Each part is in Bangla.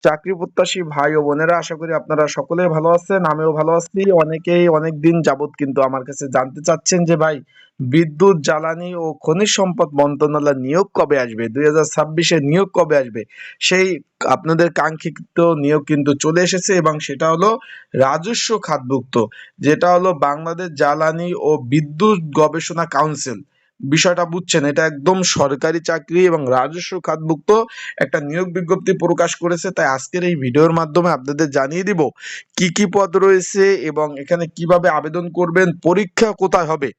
চাকরি প্রত্যাশী ভাই ও বোনেরা, আশা করি আপনারা সকলেই ভালো আছেন। আমিও ভালো আছি। অনেকেই অনেকদিন যাবত কিন্তু আমার কাছে জানতে চাচ্ছেন যে ভাই, বিদ্যুৎ জ্বালানি ও খনিজ সম্পদ মন্ত্রণালয় নিয়োগ কবে আসবে, 2026-এ নিয়োগ কবে আসবে। সেই আপনাদের কাঙ্ক্ষিত নিয়োগ কিন্তু চলে এসেছে, এবং সেটা হলো রাজস্ব খাতভুক্ত, যেটা হলো বাংলাদেশ জ্বালানি ও বিদ্যুৎ গবেষণা কাউন্সিল। বিষয়টা বুঝছেন, এটা একদম সরকারি চাকরি এবং রাজস্ব খাতভুক্ত একটা নিয়োগ বিজ্ঞপ্তি প্রকাশ করেছে। তাই আজকের এই ভিডিওর মাধ্যমে আপনাদের জানিয়ে দিব কি কি পদ রয়েছে এবং এখানে কিভাবে আবেদন করবেন, পরীক্ষা কোথায় হবে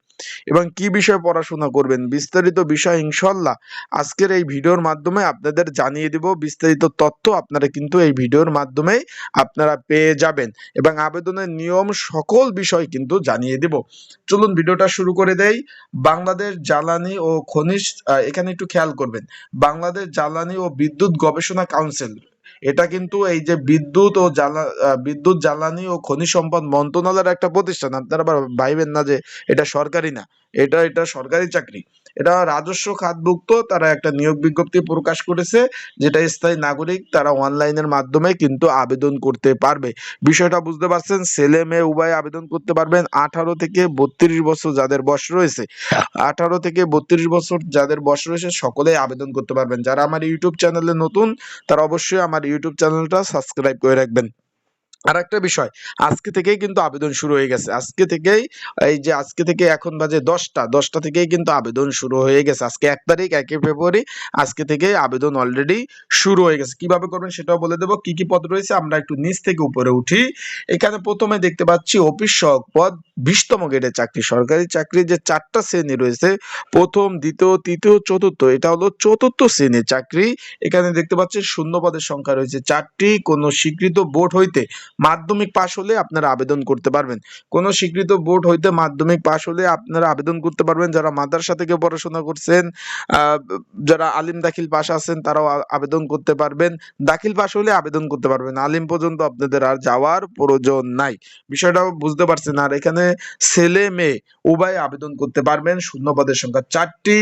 এবং কি বিষয়ে পড়াশোনা করবেন। বিস্তারিত বিষয় ইনশাল্লাহ আজকের এই ভিডিওর মাধ্যমে আপনাদের জানিয়ে দিব। বিস্তারিত তথ্য আপনারা কিন্তু এই ভিডিওর মাধ্যমে আপনারা পেয়ে যাবেন, এবং আবেদনের নিয়ম সকল বিষয় কিন্তু জানিয়ে দিব। চলুন ভিডিওটা শুরু করে দেই। বাংলাদেশ জ্বালানি ও খনিজ, এখানে একটু খেয়াল করবেন, বাংলাদেশ জ্বালানি ও বিদ্যুৎ গবেষণা কাউন্সিল, এটা কিন্তু এই যে বিদ্যুৎ জ্বালানি ও খনিজ সম্পদ মন্ত্রণালয়ের একটা প্রতিষ্ঠান। আপনারা আবার ভাইবেন না যে এটা সরকারি না, এটা সরকারি চাকরি। এটা রাজস্ব খাতভুক্ত। তারা একটা নিয়োগ বিজ্ঞপ্তি প্রকাশ করেছে, যেটা স্থায়ী নাগরিক তারা অনলাইনের মাধ্যমে কিন্তু আবেদন করতে পারবে। বিষয়টা বুঝতে পারছেন? ছেলে মেয়ে উভয় আবেদন করতে পারবেন। 18 থেকে 32 বছর যাদের বয়স রয়েছে, 18 থেকে 32 বছর যাদের বয়স রয়েছে সকলেই আবেদন করতে পারবেন। যারা আমার ইউটিউব চ্যানেলে নতুন, তারা অবশ্যই আমার ইউটিউব চ্যানেলটা সাবস্ক্রাইব করে রাখবেন। আর একটা বিষয়, আজকে থেকেই কিন্তু আবেদন শুরু হয়ে গেছে। আজকে থেকেই, এই যে আজকে থেকে এখন বাজে 10টা থেকেই কিন্তু আবেদন শুরু হয়ে গেছে। আজকে 1 তারিখ, 1 ফেব্রুয়ারি। আজকে থেকে আবেদন অলরেডি শুরু হয়ে গেছে। কিভাবে করবেন সেটাও বলে দেবো। কি কি পদ রয়েছে আমরা একটু নিচ থেকে উপরে উঠি। এখানে প্রথমে দেখতে পাচ্ছি অফিস সহায়ক পদ, 20তম গ্রেডের চাকরি। সরকারি চাকরির যে 4টা শ্রেণী রয়েছে, প্রথম, দ্বিতীয়, তৃতীয়, চতুর্থ, এটা হলো চতুর্থ শ্রেণীর চাকরি। এখানে দেখতে পাচ্ছেন শূন্য পদের সংখ্যা রয়েছে 4টি। কোন স্বীকৃত বোর্ড হইতে মাধ্যমিক পাশ হলে আপনারা আবেদন করতে পারবেন। কোন স্বীকৃত বোর্ড হইতে মাধ্যমিক পাশ হলে আপনারা আবেদন করতে পারবেন। যারা মাদ্রাসা থেকে পড়াশোনা করছেন, আহ, যারা আলিম দাখিল পাশ আছেন, তারাও আবেদন করতে পারবেন। দাখিল পাশ হলে আবেদন করতে পারবেন, আলিম পর্যন্ত আপনাদের আর যাওয়ার প্রয়োজন নাই। বিষয়টাও বুঝতে পারছেন? আর এখানে ছেলে মেয়ে উভয় আবেদন করতে পারবেন। শূন্য পদের সংখ্যা 4টি।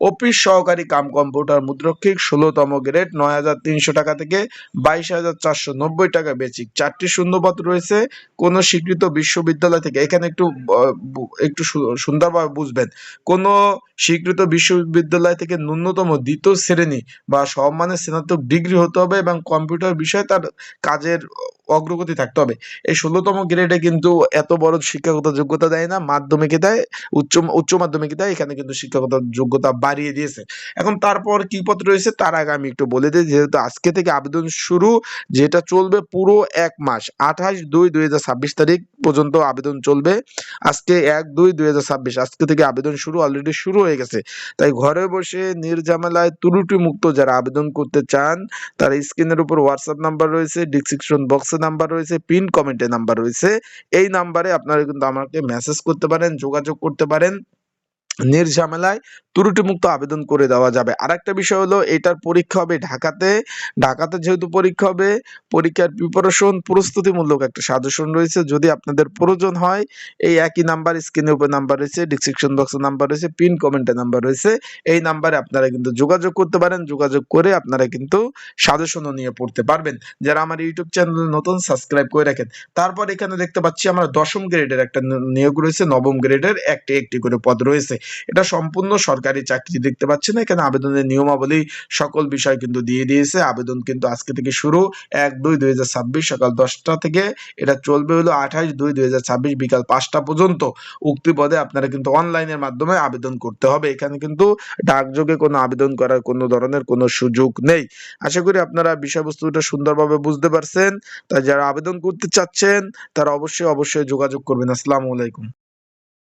অফিস সহকারী কাম কম্পিউটার মুদ্রক্ষিক, 16তম গ্রেড, 9,300 টাকা থেকে 22,490 টাকা বেসিক। 4টি শূন্যপদ রয়েছে। কোন স্বীকৃত বিশ্ববিদ্যালয় থেকে, এখানে একটু সুন্দরভাবে বুঝবেন, কোন স্বীকৃত বিশ্ববিদ্যালয় থেকে ন্যূনতম দ্বিতীয় শ্রেণী বা সমমানের স্নাতক ডিগ্রি হতে হবে, এবং কম্পিউটার বিষয়ে তার কাজের অগ্রগতি থাকতে হবে। এই 16তম গ্রেডে কিন্তু এত বড় শিক্ষাগত যোগ্যতা দেয় না, মাধ্যমিকে দেয়, উচ্চ মাধ্যমিকে দেয়। এখানে কিন্তু শিক্ষাগত যোগ্যতা বাড়িয়ে দিয়েছে। এখন তারপর কি পদ রয়েছে তার আগে আমি একটু বলে দিই, যেহেতু আজকে থেকে আবেদন শুরু, যেটা চলবে পুরো 1 মাস, 28/2/2026 তারিখ পর্যন্ত আবেদন চলবে। আজকে 1/2/2026, আজকে থেকে আবেদন শুরু, অলরেডি শুরু হয়ে গেছে। তাই ঘরে বসে নির্ঝামেলায় ত্রুটি মুক্ত যারা আবেদন করতে চান, তার স্ক্রিনের উপর হোয়াটসঅ্যাপ নাম্বার রয়েছে, ডিসক্রিপশন বক্সে নাম্বার রয়েছে, পিন কমেন্টে নাম্বার রয়েছে। এই নাম্বারে আপনারা কিন্তু আমাকে মেসেজ করতে পারেন, যোগাযোগ করতে পারেন। নির্ঝামেলায় ত্রুটিমুক্ত আবেদন করে দেওয়া যাবে। আরেকটা বিষয় হলো, এটার পরীক্ষা হবে ঢাকাতে। ঢাকাতে যেহেতু পরীক্ষা হবে, পরীক্ষার প্রিপারেশন প্রস্তুতিমূলক একটা সাজেশন রয়েছে। যদি আপনাদের প্রয়োজন হয়, এই একই নাম্বার, স্ক্রিনের উপর নাম্বার রয়েছে, ডিসক্রিপশন বক্সে নাম্বার রয়েছে, পিন কমেন্টে নাম্বার রয়েছে, এই নাম্বারে আপনারা কিন্তু যোগাযোগ করতে পারেন। যোগাযোগ করে আপনারা কিন্তু সাজেশনও নিয়ে পড়তে পারবেন। যারা আমার ইউটিউব চ্যানেল নতুন, সাবস্ক্রাইব করে রাখেন। তারপর এখানে দেখতে পাচ্ছি আমরা 10ম গ্রেডের একটা নিয়োগ রয়েছে, 9ম গ্রেডের একটি একটি করে পদ রয়েছে। এটা সম্পূর্ণ সরকারি চাকরি। দেখতে পাচ্ছেন এখানে আবেদনের নিয়মাবলী সকল বিষয় কিন্তু দিয়ে দিয়েছে। আবেদন কিন্তু আজকে থেকে শুরু, 1/2/2026 সকাল 10টা থেকে। এটা চলবে হলো 28/2/2026 বিকাল 5টা পর্যন্ত। উক্তি পদে আপনারা কিন্তু অনলাইনের মাধ্যমে আবেদন করতে হবে। এখানে কিন্তু ডাকযোগে কোনো আবেদন করার কোনো ধরনের কোনো সুযোগ নেই। আশা করি আপনারা বিষয়বস্তুটা সুন্দরভাবে বুঝতে পারছেন। তাই যারা আবেদন করতে চাচ্ছেন, তারা অবশ্যই যোগাযোগ করবেন। আসসালামু আলাইকুম।